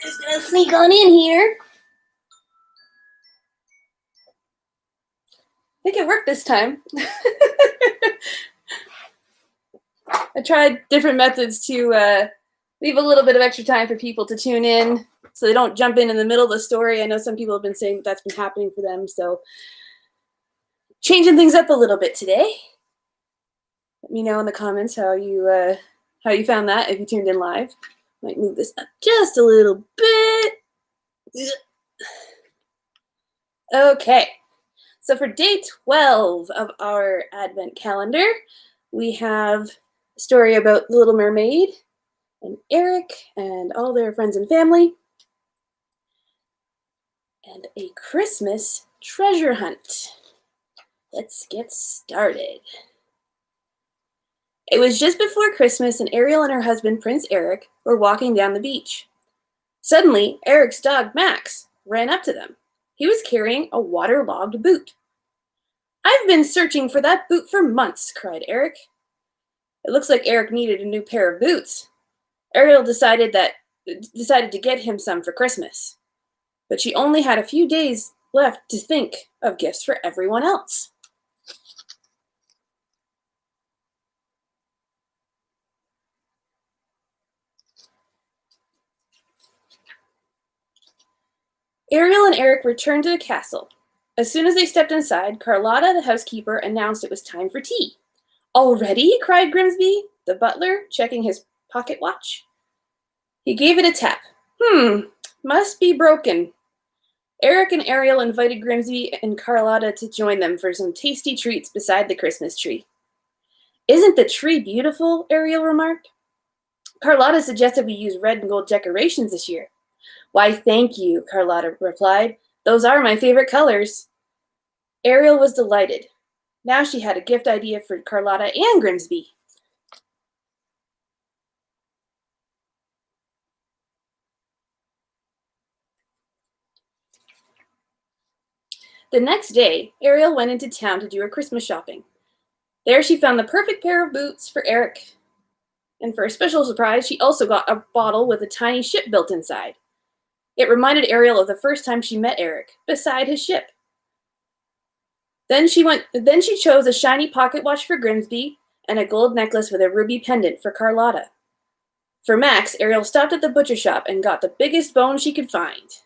Just gonna sneak on in here. I think it worked this time. I tried different methods to leave a little bit of extra time for people to tune in so they don't jump in the middle of the story. I know some people have been saying that's been happening for them, so changing things up a little bit today. Let me know in the comments how you found that if you tuned in live. Might move this up just a little bit. Okay, so for day 12 of our Advent calendar, we have a story about the Little Mermaid and Eric and all their friends and family, and a Christmas treasure hunt. Let's get started. It was just before Christmas, and Ariel and her husband, Prince Eric, were walking down the beach. Suddenly, Eric's dog, Max, ran up to them. He was carrying a waterlogged boot. "I've been searching for that boot for months," cried Eric. It looks like Eric needed a new pair of boots. Ariel decided to get him some for Christmas. But she only had a few days left to think of gifts for everyone else. Ariel and Eric returned to the castle. As soon as they stepped inside, Carlotta, the housekeeper, announced it was time for tea. "Already?" cried Grimsby, the butler, checking his pocket watch. He gave it a tap. Must be broken." Eric and Ariel invited Grimsby and Carlotta to join them for some tasty treats beside the Christmas tree. "Isn't the tree beautiful?" Ariel remarked. "Carlotta suggested we use red and gold decorations this year." "Why, thank you," Carlotta replied. "Those are my favorite colors." Ariel was delighted. Now she had a gift idea for Carlotta and Grimsby. The next day, Ariel went into town to do her Christmas shopping. There she found the perfect pair of boots for Eric. And for a special surprise, she also got a bottle with a tiny ship built inside. It reminded Ariel of the first time she met Eric, beside his ship. Then she chose a shiny pocket watch for Grimsby and a gold necklace with a ruby pendant for Carlotta. For Max, Ariel stopped at the butcher shop and got the biggest bone she could find.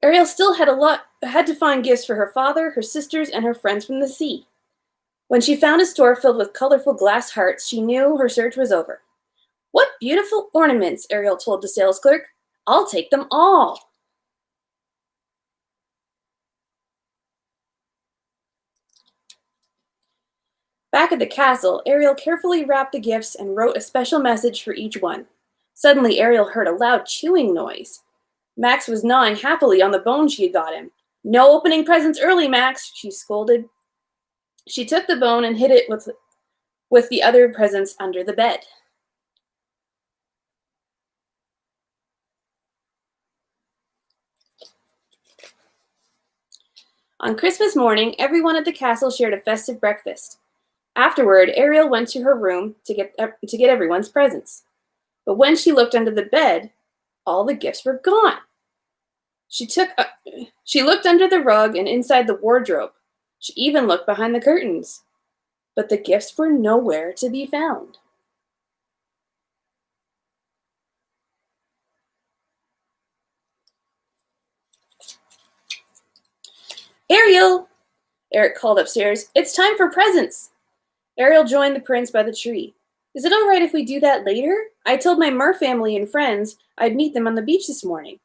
Ariel still had to find gifts for her father, her sisters, and her friends from the sea. When she found a store filled with colorful glass hearts, she knew her search was over. "What beautiful ornaments," Ariel told the sales clerk. "I'll take them all." Back at the castle, Ariel carefully wrapped the gifts and wrote a special message for each one. Suddenly, Ariel heard a loud chewing noise. Max was gnawing happily on the bone she had got him. "No opening presents early, Max," she scolded. She took the bone and hid it with the other presents under the bed. On Christmas morning, everyone at the castle shared a festive breakfast. Afterward, Ariel went to her room to get everyone's presents. But when she looked under the bed, all the gifts were gone. She looked under the rug and inside the wardrobe. She even looked behind the curtains. But the gifts were nowhere to be found. "Ariel!" Eric called upstairs. "It's time for presents." Ariel joined the prince by the tree. "Is it all right if we do that later? I told my Mer family and friends I'd meet them on the beach this morning."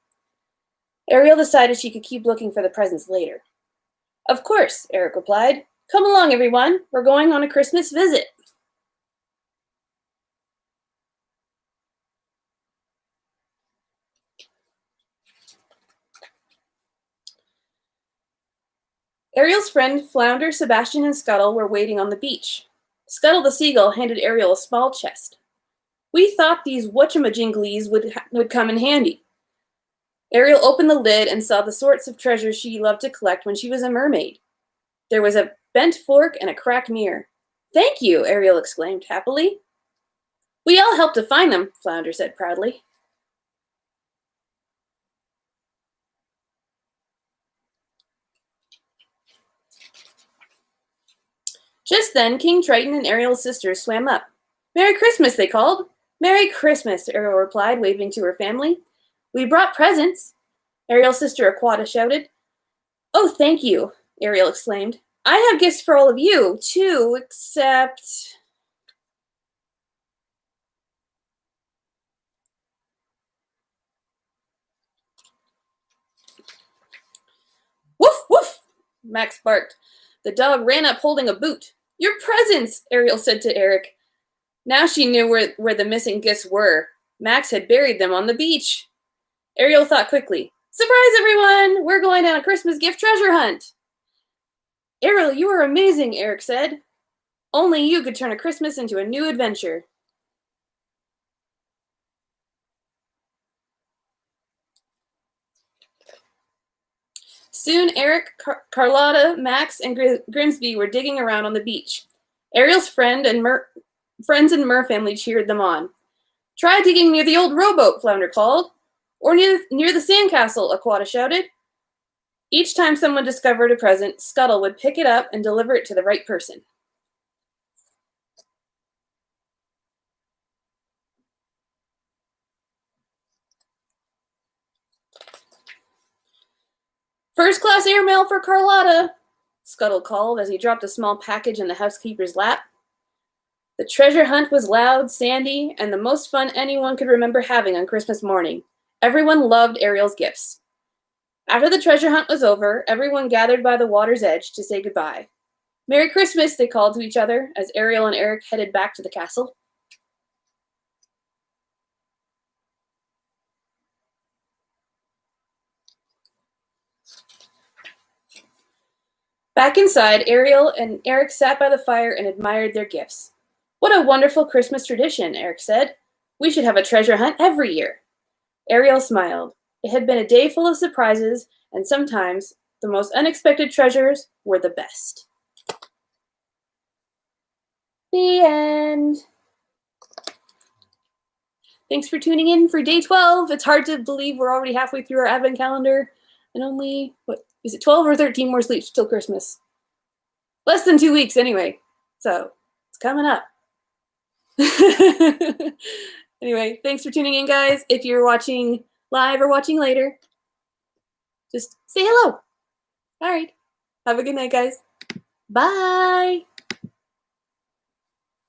Ariel decided she could keep looking for the presents later. "Of course," Eric replied. "Come along, everyone. We're going on a Christmas visit." Ariel's friend Flounder, Sebastian, and Scuttle were waiting on the beach. Scuttle the seagull handed Ariel a small chest. "We thought these whatchamajinglies would come in handy." Ariel opened the lid and saw the sorts of treasures she loved to collect when she was a mermaid. There was a bent fork and a cracked mirror. "Thank you," Ariel exclaimed happily. "We all helped to find them," Flounder said proudly. Just then, King Triton and Ariel's sisters swam up. "Merry Christmas," they called. "Merry Christmas," Ariel replied, waving to her family. "We brought presents," Ariel's sister Aquata shouted. "Oh, thank you," Ariel exclaimed. "I have gifts for all of you, too, except..." "Woof, woof," Max barked. The dog ran up holding a boot. "Your presents," Ariel said to Eric. Now she knew where the missing gifts were. Max had buried them on the beach. Ariel thought quickly. "Surprise, everyone! We're going on a Christmas gift treasure hunt." "Ariel, you are amazing," Eric said. "Only you could turn a Christmas into a new adventure." Soon Eric, Carlotta, Max, and Grimsby were digging around on the beach. Ariel's friends and Mer family cheered them on. "Try digging near the old rowboat," Flounder called. "Or near the sandcastle," Aquata shouted. Each time someone discovered a present, Scuttle would pick it up and deliver it to the right person. "First class airmail for Carlotta," Scuttle called as he dropped a small package in the housekeeper's lap. The treasure hunt was loud, sandy, and the most fun anyone could remember having on Christmas morning. Everyone loved Ariel's gifts. After the treasure hunt was over, everyone gathered by the water's edge to say goodbye. "Merry Christmas," they called to each other as Ariel and Eric headed back to the castle. Back inside, Ariel and Eric sat by the fire and admired their gifts. "What a wonderful Christmas tradition," Eric said. "We should have a treasure hunt every year." Ariel smiled. It had been a day full of surprises, and sometimes the most unexpected treasures were the best. The end. Thanks for tuning in for day 12. It's hard to believe we're already halfway through our advent calendar and only, what, is it 12 or 13 more sleeps till Christmas? Less than 2 weeks anyway. So it's coming up. Anyway, thanks for tuning in, guys. If you're watching live or watching later, just say hello. All right. Have a good night, guys. Bye.